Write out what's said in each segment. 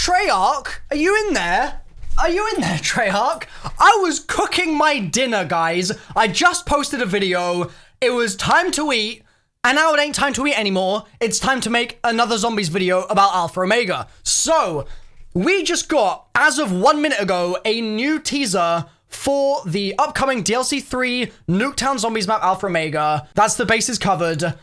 Treyarch, are you in there? Are you in there, Treyarch? I was cooking my dinner, guys. I just posted a video. It was time to eat, and now it ain't time to eat anymore. It's time to make another zombies video about Alpha Omega. So, we just got, as of 1 minute ago, a new teaser for the upcoming DLC 3 Nuketown Zombies map Alpha Omega. That's the bases covered.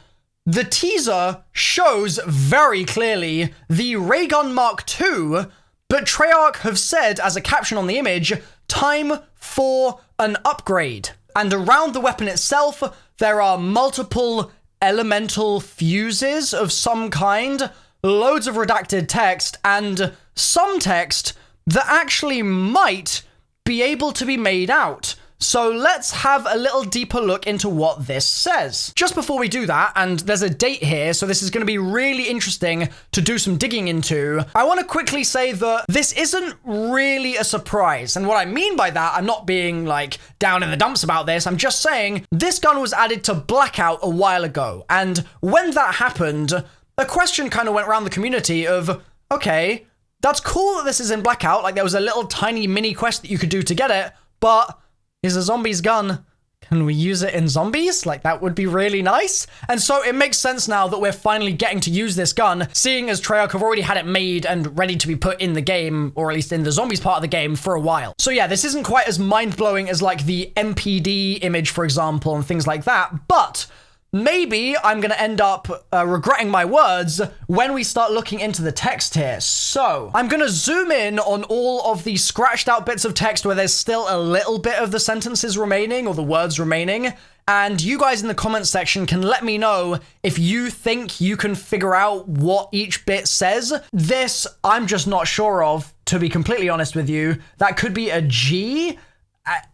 The teaser shows very clearly the Ray Gun Mark II, but Treyarch have said as a caption on the image, time for an upgrade. And around the weapon itself, there are multiple elemental fuses of some kind, loads of redacted text, and some text that actually might be able to be made out. So let's have a little deeper look into what this says. Just before we do that, and there's a date here, so this is going to be really interesting to do some digging into, I want to quickly say that this isn't really a surprise. And what I mean by that, I'm not being like down in the dumps about this, I'm just saying this gun was added to Blackout a while ago. And when that happened, a question kind of went around the community of, okay, that's cool that this is in Blackout, like there was a little tiny mini quest that you could do to get it, but is a zombies gun. Can we use it in zombies? Like, that would be really nice. And so it makes sense now that we're finally getting to use this gun, seeing as Treyarch have already had it made and ready to be put in the game, or at least in the zombies part of the game, for a while. So yeah, this isn't quite as mind-blowing as like the MPD image, for example, and things like that, but maybe I'm going to end up regretting my words when we start looking into the text here. So I'm going to zoom in on all of the scratched out bits of text where there's still a little bit of the sentences remaining or the words remaining. And you guys in the comments section can let me know if you think you can figure out what each bit says. This, I'm just not sure of, to be completely honest with you. That could be a G,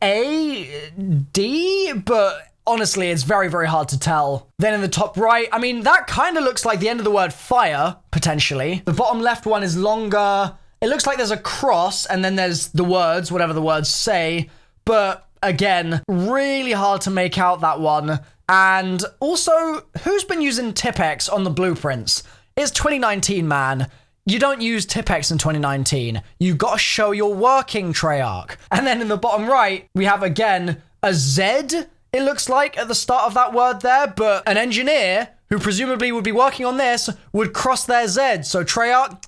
A, D, but honestly, it's very, very hard to tell. Then in the top right, I mean, that kind of looks like the end of the word fire, potentially. The bottom left one is longer. It looks like there's a cross, and then there's the words, whatever the words say. But again, really hard to make out that one. And also, who's been using Tipex on the blueprints? It's 2019, man. You don't use Tipex in 2019. You gotta show you're working, Treyarch. And then in the bottom right, we have, again, a Z, it looks like, at the start of that word there, but an engineer who presumably would be working on this would cross their Z. So Treyarch,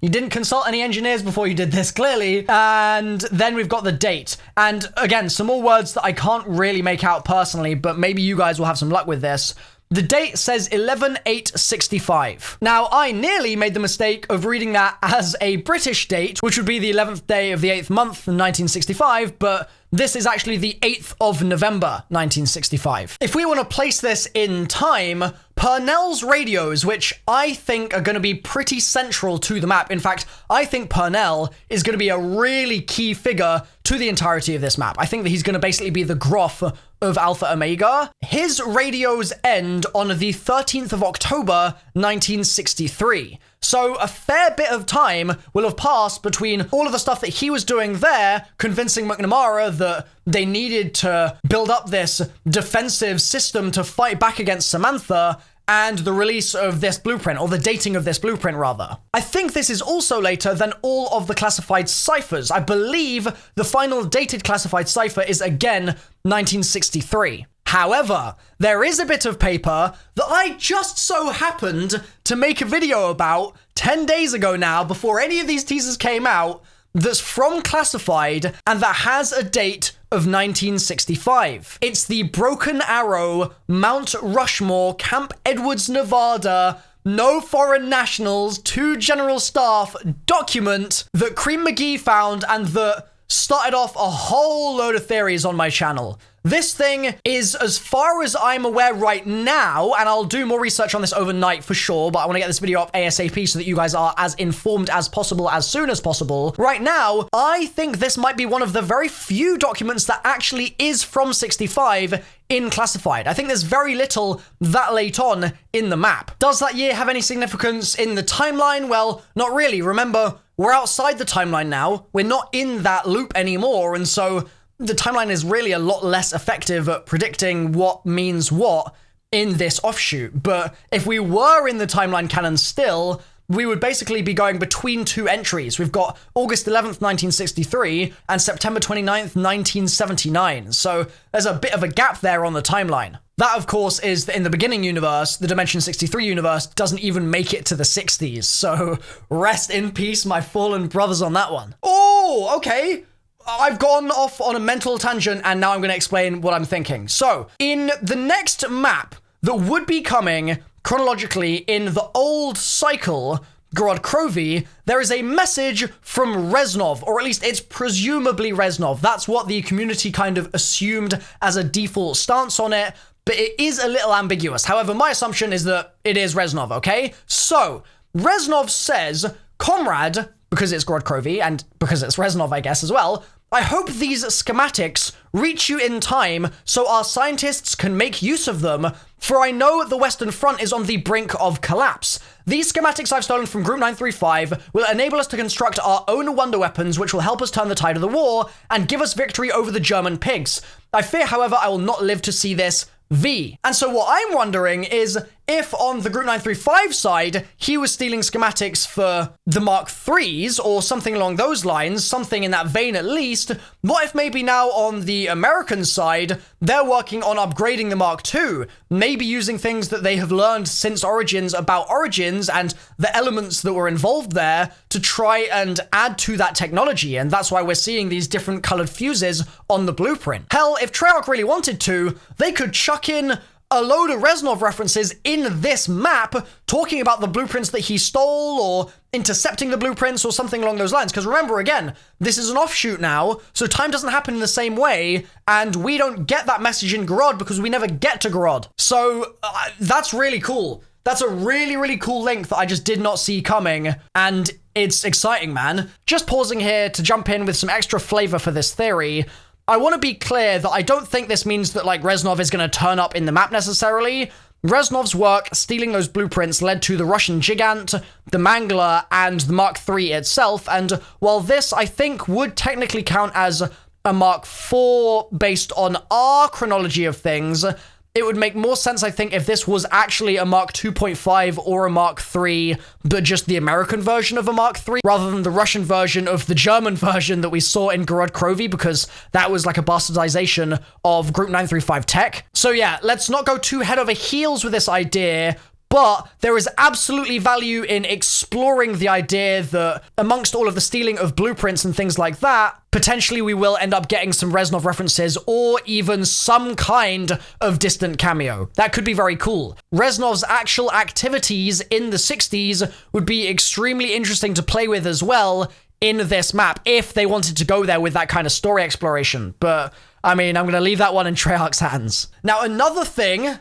you didn't consult any engineers before you did this, clearly. And then we've got the date. And again, some more words that I can't really make out personally, but maybe you guys will have some luck with this. The date says 11/8/65. Now, I nearly made the mistake of reading that as a British date, which would be the 11th day of the 8th month, 1965, but this is actually the 8th of November, 1965. If we want to place this in time, Purnell's radios, which I think are going to be pretty central to the map. In fact, I think Purnell is going to be a really key figure to the entirety of this map. I think that he's going to basically be the Groff of Alpha Omega. His radios end on the 13th of October, 1963. So a fair bit of time will have passed between all of the stuff that he was doing there, convincing McNamara that they needed to build up this defensive system to fight back against Samantha, and the release of this blueprint, or the dating of this blueprint, rather. I think this is also later than all of the classified ciphers. I believe the final dated classified cipher is again 1963. However, there is a bit of paper that I just so happened to make a video about 10 days ago now, before any of these teasers came out, that's from Classified and that has a date of 1965. It's the Broken Arrow, Mount Rushmore, Camp Edwards, Nevada, no foreign nationals, to general staff document that Cream McGee found and that started off a whole load of theories on my channel. This thing is, as far as I'm aware right now, and I'll do more research on this overnight for sure, but I want to get this video up ASAP so that you guys are as informed as possible, as soon as possible. Right now, I think this might be one of the very few documents that actually is from 65 in Classified. I think there's very little that late on in the map. Does that year have any significance in the timeline? Well, not really. Remember, we're outside the timeline now. We're not in that loop anymore, and so the timeline is really a lot less effective at predicting what means what in this offshoot. But if we were in the timeline canon still, we would basically be going between two entries. We've got August 11th, 1963 and September 29th, 1979. So there's a bit of a gap there on the timeline. That, of course, is in the beginning universe. The Dimension 63 universe doesn't even make it to the 60s. So rest in peace, my fallen brothers on that one. Oh, okay. I've gone off on a mental tangent and now I'm going to explain what I'm thinking. So in the next map that would be coming chronologically in the old cycle, Gorod Krovi, there is a message from Rezanov, or at least it's presumably Rezanov. That's what the community kind of assumed as a default stance on it. But it is a little ambiguous. However, my assumption is that it is Rezanov, okay? So, Rezanov says, Comrade, because it's Gorod Krovi, and because it's Rezanov, I guess, as well, I hope these schematics reach you in time so our scientists can make use of them, for I know the Western Front is on the brink of collapse. These schematics I've stolen from Group 935 will enable us to construct our own wonder weapons, which will help us turn the tide of the war and give us victory over the German pigs. I fear, however, I will not live to see this. V. And so what I'm wondering is if on the Group 935 side, he was stealing schematics for the Mark IIIs or something along those lines, something in that vein at least, what if maybe now on the American side, they're working on upgrading the Mark II, maybe using things that they have learned since Origins about Origins and the elements that were involved there to try and add to that technology, and that's why we're seeing these different colored fuses on the blueprint. Hell, if TREYARCH really wanted to, they could chuck in a load of Rezanov references in this map talking about the blueprints that he stole or intercepting the blueprints or something along those lines. Because remember, again, this is an offshoot now, so time doesn't happen in the same way, and we don't get that message in Gorod because we never get to Gorod. So that's really cool. That's a really, really cool link that I just did not see coming, and it's exciting, man. Just pausing here to jump in with some extra flavor for this theory. I want to be clear that I don't think this means that, like, Rezanov is going to turn up in the map necessarily. Rezanov's work stealing those blueprints led to the Russian Gigant, the Mangler, and the Mark III itself, and while this, I think, would technically count as a Mark IV based on our chronology of things, it would make more sense, I think, if this was actually a Mark 2.5 or a Mark III, but just the American version of a Mark III, rather than the Russian version of the German version that we saw in Gorod Krovi, because that was like a bastardization of Group 935 tech. So yeah, let's not go too head over heels with this idea, but there is absolutely value in exploring the idea that amongst all of the stealing of blueprints and things like that, potentially we will end up getting some Rezanov references or even some kind of distant cameo. That could be very cool. Rezanov's actual activities in the 60s would be extremely interesting to play with as well in this map, if they wanted to go there with that kind of story exploration. But, I mean, I'm going to leave that one in TREYARCH's hands. Now, another thing,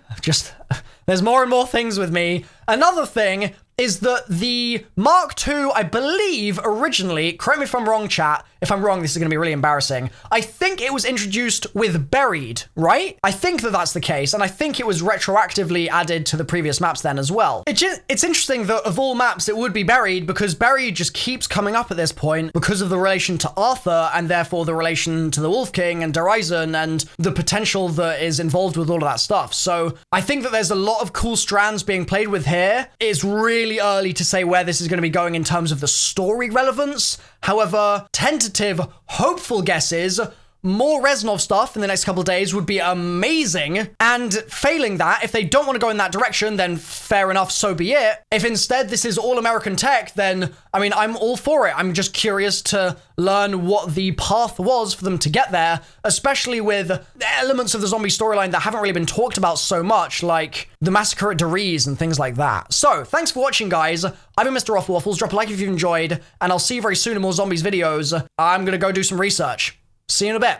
there's more and more things with me. Another thing is that the Mark II, I believe, originally, correct me if I'm wrong, chat, if I'm wrong, this is going to be really embarrassing, I think it was introduced with Buried, right? I think that that's the case, and I think it was retroactively added to the previous maps then as well. It's interesting that of all maps, it would be Buried, because Buried just keeps coming up at this point because of the relation to Arthur, and therefore the relation to the Wolf King and Horizon, and the potential that is involved with all of that stuff. So I think that there's a lot of cool strands being played with here. It's really early to say where this is going to be going in terms of the story relevance. However, tentative, hopeful guesses, more Rezanov stuff in the next couple of days would be amazing. And failing that, if they don't want to go in that direction, then fair enough, so be it. If instead this is all American tech, then, I mean, I'm all for it. I'm just curious to learn what the path was for them to get there, especially with elements of the zombie storyline that haven't really been talked about so much, like the massacre at Deriz and things like that. So, thanks for watching, guys. I've been MrRoflWaffles. Drop a like if you've enjoyed, and I'll see you very soon in more zombies videos. I'm gonna go do some research. See you in a bit.